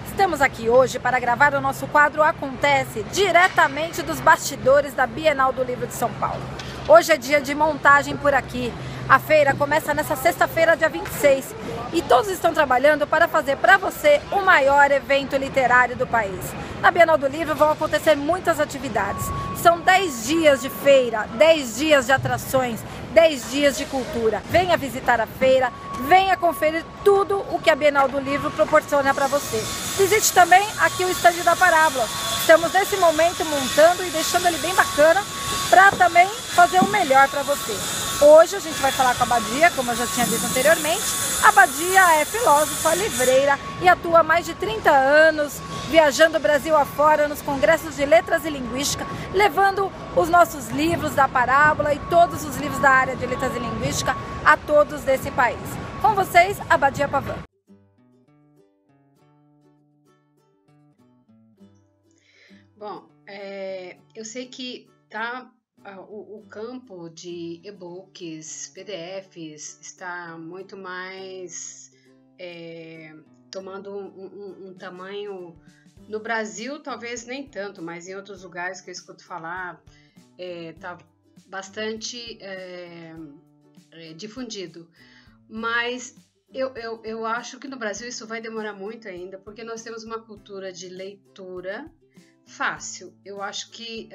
Estamos aqui hoje para gravar o nosso quadro Acontece, diretamente dos bastidores da Bienal do Livro de São Paulo. Hoje é dia de montagem por aqui. A feira começa nessa sexta-feira, dia 26, e todos estão trabalhando para fazer para você o maior evento literário do país. Na Bienal do Livro vão acontecer muitas atividades. São 10 dias de feira, 10 dias de atrações, 10 dias de cultura. Venha visitar a feira, venha conferir tudo o que a Bienal do Livro proporciona para você. Visite também aqui o estande da Parábola. Estamos nesse momento montando e deixando ele bem bacana para também fazer o melhor para você. Hoje a gente vai falar com a Badia, como eu já tinha dito anteriormente. A Badia é filósofa, livreira e atua há mais de 30 anos viajando o Brasil afora nos congressos de letras e linguística, levando os nossos livros da Parábola e todos os livros da área de letras e linguística a todos desse país. Com vocês, a Badia Pavan. Bom, eu sei que o campo de e-books, PDFs, está muito mais tomando um tamanho. No Brasil, talvez nem tanto, mas em outros lugares que eu escuto falar, está bastante difundido. Mas eu acho que no Brasil isso vai demorar muito ainda, porque nós temos uma cultura de leitura fácil. Eu acho que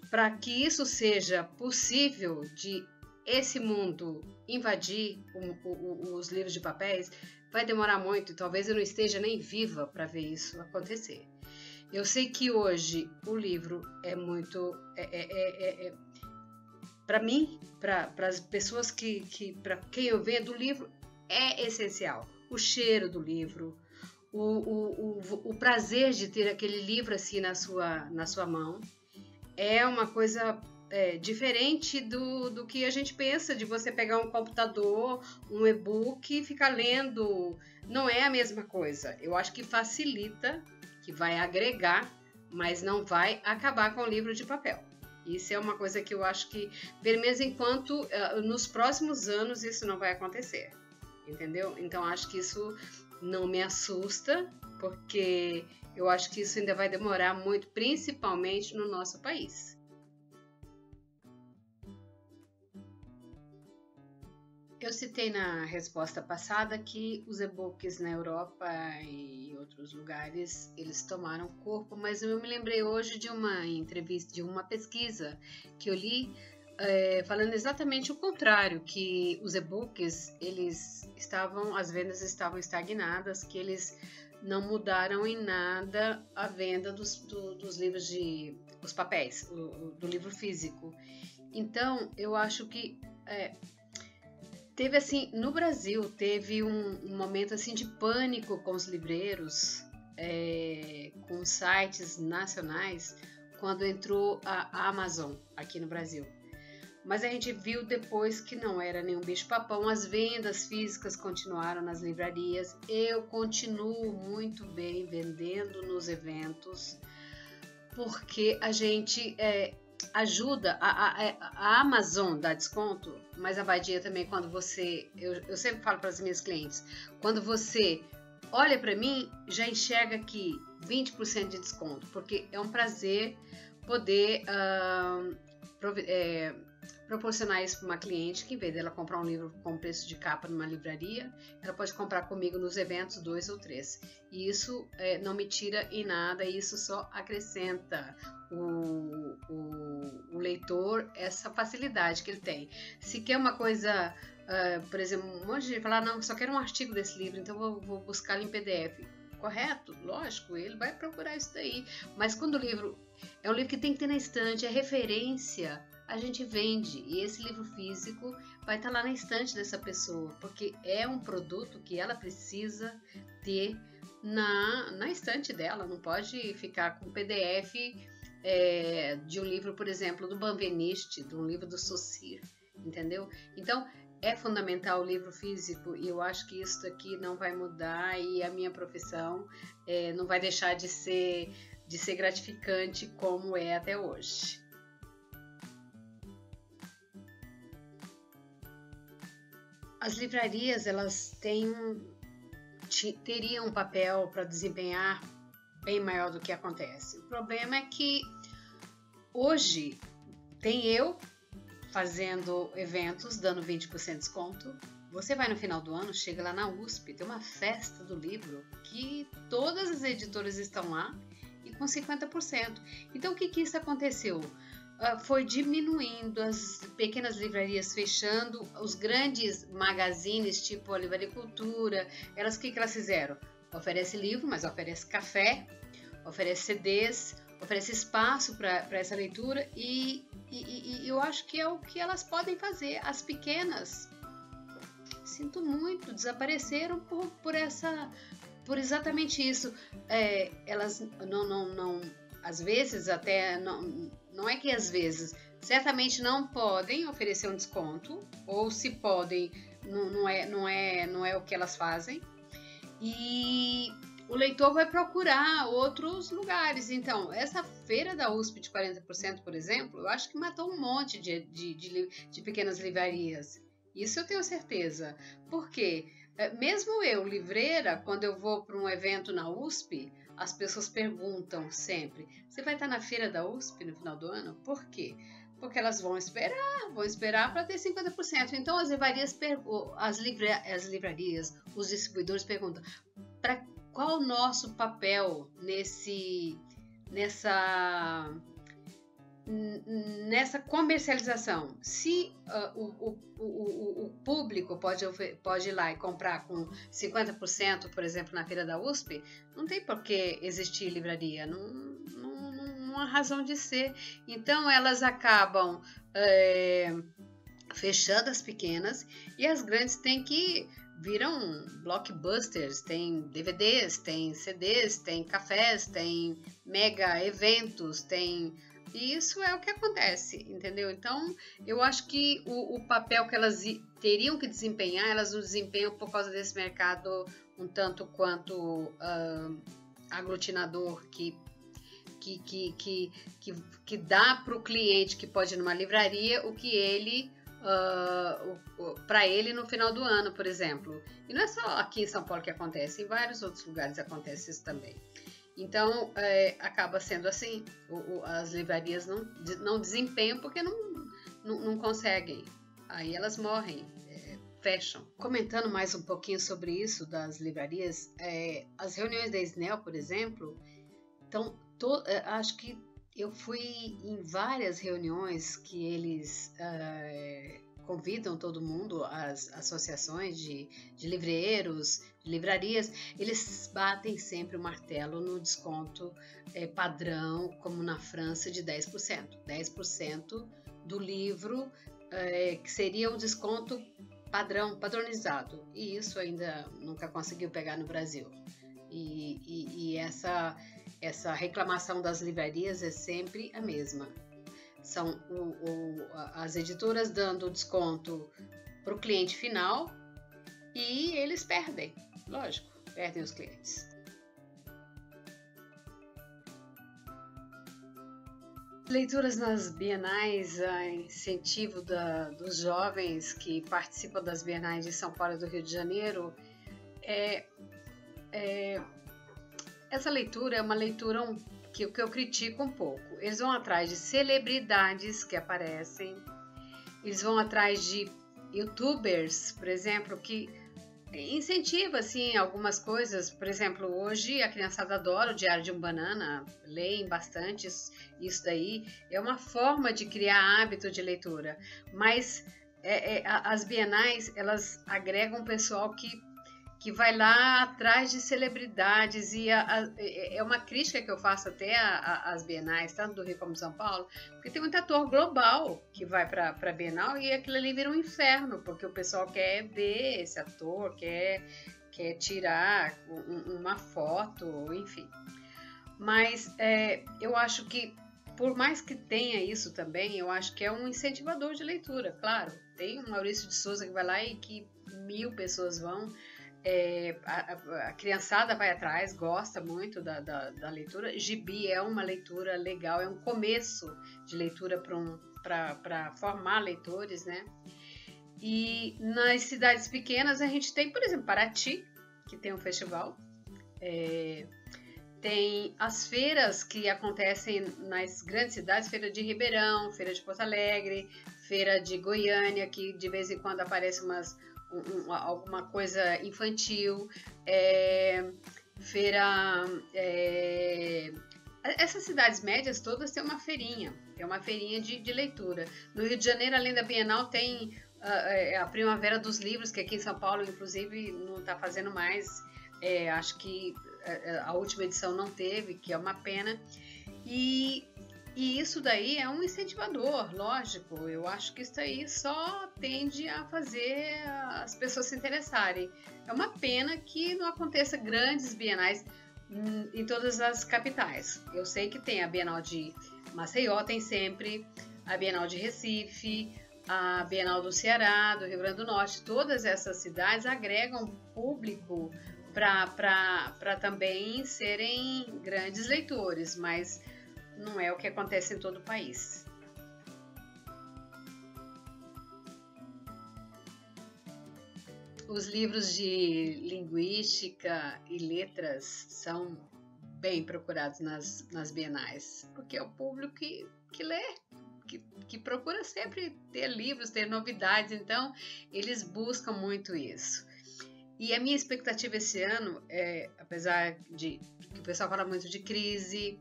para que isso seja possível de esse mundo invadir os livros de papéis, vai demorar muito e talvez eu não esteja nem viva para ver isso acontecer. Eu sei que hoje o livro é muito... para mim, para as pessoas para quem eu vendo, o livro é essencial. O cheiro do livro, o prazer de ter aquele livro assim na sua mão, é uma coisa diferente do que a gente pensa, de você pegar um computador, um e-book e ficar lendo. Não é a mesma coisa. Eu acho que facilita, que vai agregar, mas não vai acabar com o livro de papel. Isso é uma coisa que eu acho que, pelo menos enquanto, nos próximos anos, isso não vai acontecer. Entendeu? Então, acho que isso não me assusta, porque eu acho que isso ainda vai demorar muito, principalmente no nosso país. Eu citei na resposta passada que os e-books na Europa e outros lugares, eles tomaram corpo, mas eu me lembrei hoje de uma entrevista, de uma pesquisa que eu li, falando exatamente o contrário, que os e-books, as vendas estavam estagnadas, que eles não mudaram em nada a venda dos livros os papéis, do livro físico. Então, eu acho que teve assim, no Brasil, teve um momento assim de pânico com os livreiros, com sites nacionais, quando entrou a Amazon aqui no Brasil. Mas a gente viu depois que não era nenhum bicho-papão, as vendas físicas continuaram nas livrarias. Eu continuo muito bem vendendo nos eventos, porque a gente ajuda, a Amazon dá desconto, mas a Badia também, quando você... Eu sempre falo para as minhas clientes, quando você olha para mim, já enxerga aqui 20% de desconto, porque é um prazer poder proporcionar isso para uma cliente, que em vez dela comprar um livro com preço de capa numa livraria, ela pode comprar comigo nos eventos 2 ou 3. E isso não me tira em nada, isso só acrescenta o leitor essa facilidade que ele tem. Se quer uma coisa, por exemplo, um monte de gente fala, não, só quero um artigo desse livro, então vou buscar ele em PDF. Correto? Lógico, ele vai procurar isso daí. Mas quando o livro é um livro que tem que ter na estante, é referência, a gente vende. E esse livro físico vai estar lá na estante dessa pessoa, porque é um produto que ela precisa ter na estante dela. Não pode ficar com PDF de um livro, por exemplo, do Benveniste, de um livro do Saussure, entendeu? Então, é fundamental o livro físico e eu acho que isso aqui não vai mudar e a minha profissão não vai deixar de ser gratificante como é até hoje. as livrarias, elas teriam um papel para desempenhar bem maior do que acontece. O problema é que hoje tem eu fazendo eventos, dando 20% de desconto. Você vai no final do ano, chega lá na USP, tem uma festa do livro que todas as editoras estão lá e com 50%. Então, o que isso aconteceu? Foi diminuindo, as pequenas livrarias fechando, os grandes magazines, tipo a Livraria Cultura, o que elas fizeram? Oferece livro, mas oferece café, oferece CDs, oferece espaço para essa leitura e eu acho que é o que elas podem fazer. As pequenas, sinto muito, desapareceram por exatamente isso. Elas não, às vezes até não é que às vezes, certamente não podem oferecer um desconto, ou se podem, não é o que elas fazem. E o leitor vai procurar outros lugares. Então, essa feira da USP de 40%, por exemplo, eu acho que matou um monte de pequenas livrarias. Isso eu tenho certeza. Por quê? Mesmo eu, livreira, quando eu vou para um evento na USP, as pessoas perguntam sempre: você vai estar na feira da USP no final do ano? Por quê? Porque elas vão esperar para ter 50%. Então as livrarias, os distribuidores perguntam: para qual o nosso papel nessa comercialização? Se o público pode ir lá e comprar com 50%, por exemplo, na feira da USP, não tem por que existir livraria, não há razão de ser. Então elas acabam fechando as pequenas e as grandes viram blockbusters, tem DVDs, tem CDs, tem cafés, tem mega eventos, e isso é o que acontece, entendeu? Então, eu acho que o papel que elas teriam que desempenhar, elas não desempenham por causa desse mercado um tanto quanto aglutinador que dá para o cliente que pode ir numa livraria o que ele para ele no final do ano, por exemplo. E não é só aqui em São Paulo que acontece, em vários outros lugares acontece isso também. Então, acaba sendo assim, as livrarias não desempenham porque não conseguem, aí elas morrem, fecham. Comentando mais um pouquinho sobre isso das livrarias, as reuniões da SNEL, por exemplo, então, acho que eu fui em várias reuniões que eles convidam todo mundo, as associações de livreiros, de livrarias, eles batem sempre o martelo no desconto padrão, como na França, de 10%. 10% do livro, que seria o desconto padronizado. E isso ainda nunca conseguiu pegar no Brasil. E essa reclamação das livrarias é sempre a mesma. São as editoras dando desconto para o cliente final e eles perdem, lógico, perdem os clientes. Leituras nas bienais, incentivo dos jovens que participam das bienais de São Paulo e do Rio de Janeiro, essa leitura é uma leitura que eu critico um pouco. Eles vão atrás de celebridades que aparecem, eles vão atrás de youtubers, por exemplo, que incentiva assim, algumas coisas. Por exemplo, hoje a criançada adora o Diário de um Banana, leem bastante isso daí. É uma forma de criar hábito de leitura. Mas as bienais, elas agregam um pessoal que vai lá atrás de celebridades e é uma crítica que eu faço até às bienais, tanto do Rio como de São Paulo, porque tem muito ator global que vai para a Bienal e aquilo ali vira um inferno, porque o pessoal quer ver esse ator, quer tirar uma foto, enfim. Mas eu acho que, por mais que tenha isso também, eu acho que é um incentivador de leitura, claro. Tem o Maurício de Souza que vai lá e que 1000 pessoas vão. A criançada vai atrás, gosta muito da leitura. Gibi é uma leitura legal, é um começo de leitura para formar leitores, né? E nas cidades pequenas a gente tem, por exemplo, Paraty, que tem um festival. Tem as feiras que acontecem nas grandes cidades, feira de Ribeirão, feira de Porto Alegre, feira de Goiânia, que de vez em quando aparece alguma coisa infantil, feira... Essas cidades médias todas têm uma feirinha de leitura. No Rio de Janeiro, além da Bienal, tem a Primavera dos Livros, que aqui em São Paulo, inclusive, não está fazendo mais. Acho que a última edição não teve, que é uma pena. E isso daí é um incentivador, lógico. Eu acho que isso aí só tende a fazer as pessoas se interessarem. É uma pena que não aconteça grandes bienais em todas as capitais. Eu sei que tem a Bienal de Maceió, tem sempre a Bienal de Recife, a Bienal do Ceará, do Rio Grande do Norte. Todas essas cidades agregam público para também serem grandes leitores, mas não é o que acontece em todo o país. Os livros de linguística e letras são bem procurados nas bienais, porque é o público que lê, que procura sempre ter livros, ter novidades, então eles buscam muito isso. E a minha expectativa esse ano apesar de que o pessoal fala muito de crise,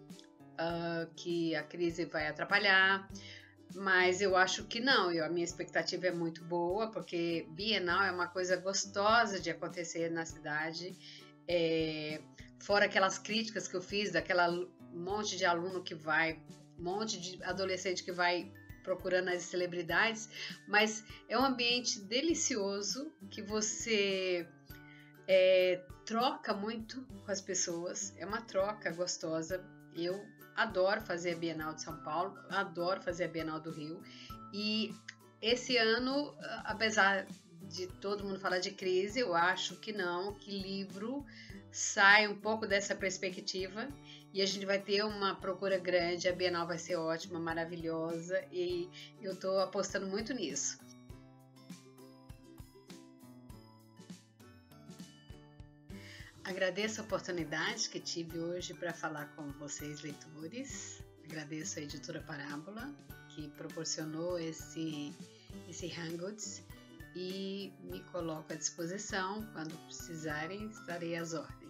que a crise vai atrapalhar, mas eu acho que não, a minha expectativa é muito boa, porque Bienal é uma coisa gostosa de acontecer na cidade, fora aquelas críticas que eu fiz, daquela monte de aluno que vai, monte de adolescente que vai procurando as celebridades, mas é um ambiente delicioso, que você troca muito com as pessoas, é uma troca gostosa. Eu adoro fazer a Bienal de São Paulo, adoro fazer a Bienal do Rio, e esse ano, apesar de todo mundo falar de crise, eu acho que não, que livro sai um pouco dessa perspectiva e a gente vai ter uma procura grande, a Bienal vai ser ótima, maravilhosa, e eu estou apostando muito nisso. Agradeço a oportunidade que tive hoje para falar com vocês, leitores. Agradeço a Editora Parábola, que proporcionou esse Hangouts, e me coloco à disposição. Quando precisarem, estarei às ordens.